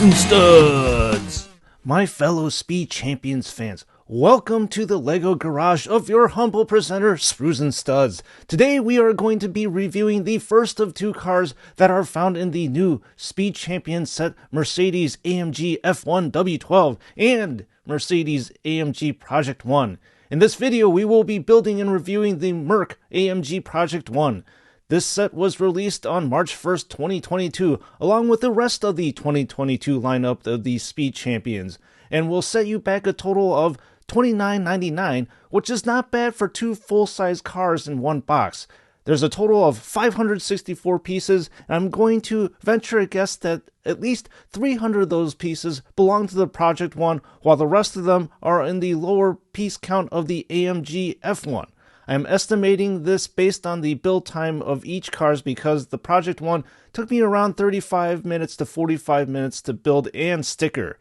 Spruce Studs! My fellow Speed Champions fans, welcome to the LEGO garage of your humble presenter, Spruce Studs. Today we are going to be reviewing the first of two cars that are found in the new Speed Champions set Mercedes AMG F1 W12 and Mercedes AMG Project 1. In this video, we will be building and reviewing the Merc AMG Project 1. This set was released on March 1st, 2022, along with the rest of the 2022 lineup of the Speed Champions, and will set you back a total of $29.99, which is not bad for two full-size cars in one box. There's a total of 564 pieces, and I'm going to venture a guess that at least 300 of those pieces belong to the Project 1, while the rest of them are in the lower piece count of the AMG F1. I'm estimating this based on the build time of each cars because the Project 1 took me around 35 minutes to 45 minutes to build and sticker.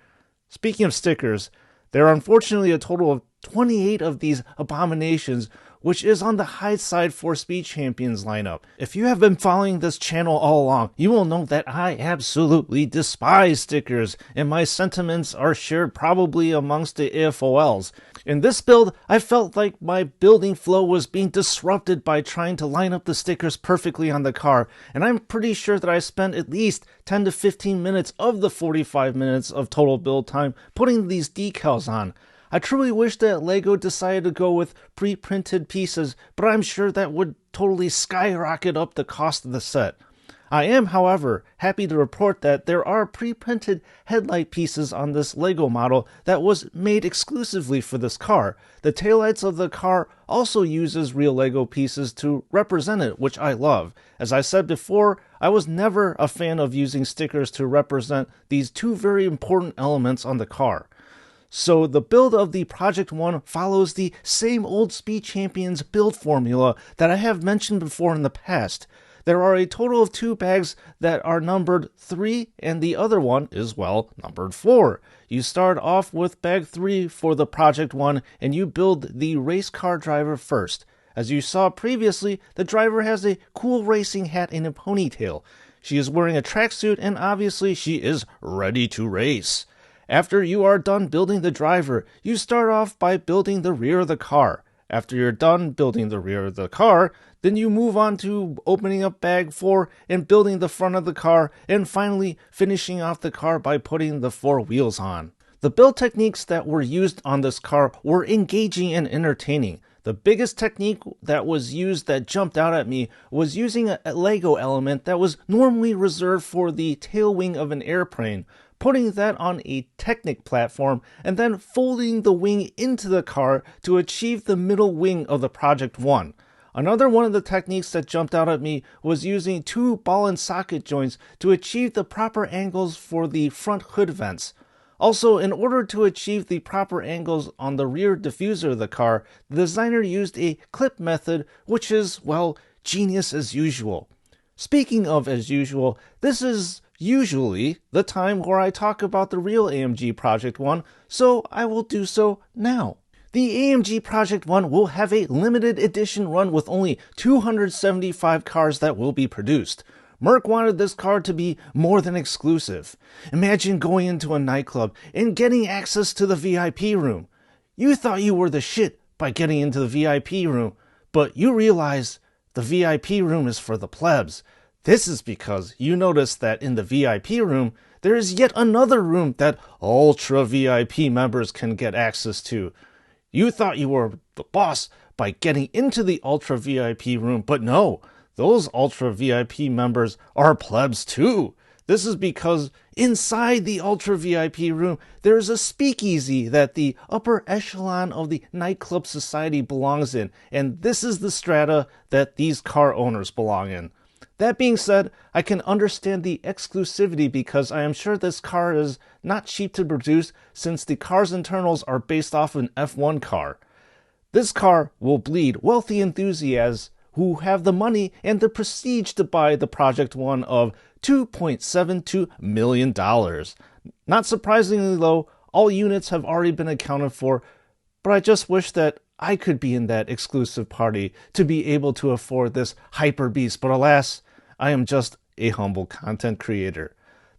Speaking of stickers, there are unfortunately a total of 28 of these abominations, which is on the high side for Speed Champions lineup. If you have been following this channel all along, you will know that I absolutely despise stickers, and my sentiments are shared probably amongst the AFOLs. In this build, I felt like my building flow was being disrupted by trying to line up the stickers perfectly on the car, and I'm pretty sure that I spent at least 10 to 15 minutes of the 45 minutes of total build time putting these decals on. I truly wish that LEGO decided to go with pre-printed pieces, but I'm sure that would totally skyrocket up the cost of the set. I am, however, happy to report that there are pre-printed headlight pieces on this LEGO model that was made exclusively for this car. The taillights of the car also uses real LEGO pieces to represent it, which I love. As I said before, I was never a fan of using stickers to represent these two very important elements on the car. So the build of the Project 1 follows the same old Speed Champions build formula that I have mentioned before in the past. There are a total of two bags that are numbered 3 and the other one is, well, numbered 4. You start off with bag 3 for the Project 1 and you build the race car driver first. As you saw previously, the driver has a cool racing hat and a ponytail. She is wearing a tracksuit and obviously she is ready to race. After you are done building the driver, you start off by building the rear of the car. After you're done building the rear of the car, then you move on to opening up bag 4 and building the front of the car, and finally finishing off the car by putting the 4 wheels on. The build techniques that were used on this car were engaging and entertaining. The biggest technique that was used that jumped out at me was using a LEGO element that was normally reserved for the tail wing of an airplane, putting that on a Technic platform, and then folding the wing into the car to achieve the middle wing of the Project 1. Another one of the techniques that jumped out at me was using 2 ball and socket joints to achieve the proper angles for the front hood vents. Also, in order to achieve the proper angles on the rear diffuser of the car, the designer used a clip method, which is, well, genius as usual. Speaking of as usual, this is usually the time where I talk about the real AMG Project 1, so I will do so now. The AMG Project 1 will have a limited edition run with only 275 cars that will be produced. Merc wanted this car to be more than exclusive. Imagine going into a nightclub and getting access to the VIP room. You thought you were the shit by getting into the VIP room, but you realize the VIP room is for the plebs. This is because you notice that in the VIP room, there is yet another room that Ultra VIP members can get access to. You thought you were the boss by getting into the Ultra VIP room, but no, those Ultra VIP members are plebs too. This is because inside the Ultra VIP room, there is a speakeasy that the upper echelon of the nightclub society belongs in, and this is the strata that these car owners belong in. That being said, I can understand the exclusivity because I am sure this car is not cheap to produce since the car's internals are based off an F1 car. This car will bleed wealthy enthusiasts who have the money and the prestige to buy the Project 1 of $2.72 million. Not surprisingly though, all units have already been accounted for, but I just wish that I could be in that exclusive party to be able to afford this hyper beast, but alas, I am just a humble content creator.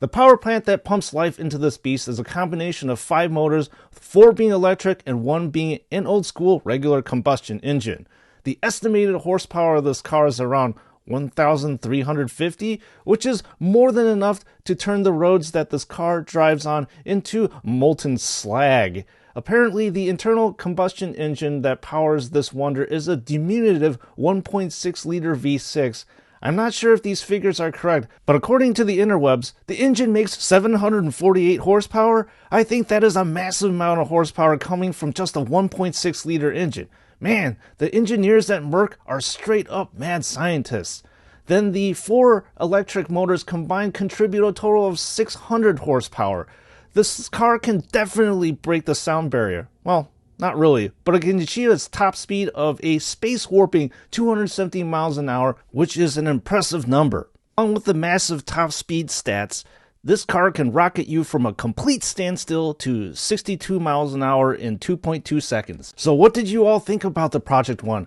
The power plant that pumps life into this beast is a combination of 5 motors, 4 being electric and 1 being an old-school regular combustion engine. The estimated horsepower of this car is around 1,350, which is more than enough to turn the roads that this car drives on into molten slag. Apparently, the internal combustion engine that powers this wonder is a diminutive 1.6-liter V6. I'm not sure if these figures are correct, but according to the interwebs, the engine makes 748 horsepower. I think that is a massive amount of horsepower coming from just a 1.6-liter engine. Man, the engineers at Merc are straight up mad scientists. Then the 4 electric motors combined contribute a total of 600 horsepower. This car can definitely break the sound barrier. Well, not really, but it can achieve its top speed of a space-warping 270 miles an hour, which is an impressive number. Along with the massive top speed stats, this car can rocket you from a complete standstill to 62 miles an hour in 2.2 seconds. So what did you all think about the Project One?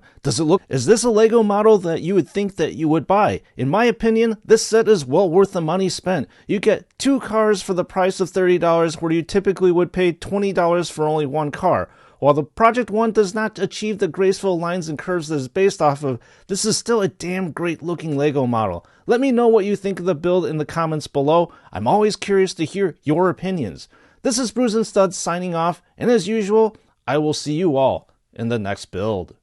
Is this a Lego model that you would think that you would buy? In my opinion, this set is well worth the money spent. You get 2 cars for the price of $30, where you typically would pay $20 for only 1 car. While the Project One does not achieve the graceful lines and curves that it's based off of, this is still a damn great looking Lego model. Let me know what you think of the build in the comments below. I'm always curious to hear your opinions. This is Bruce and Studs signing off, and as usual, I will see you all in the next build.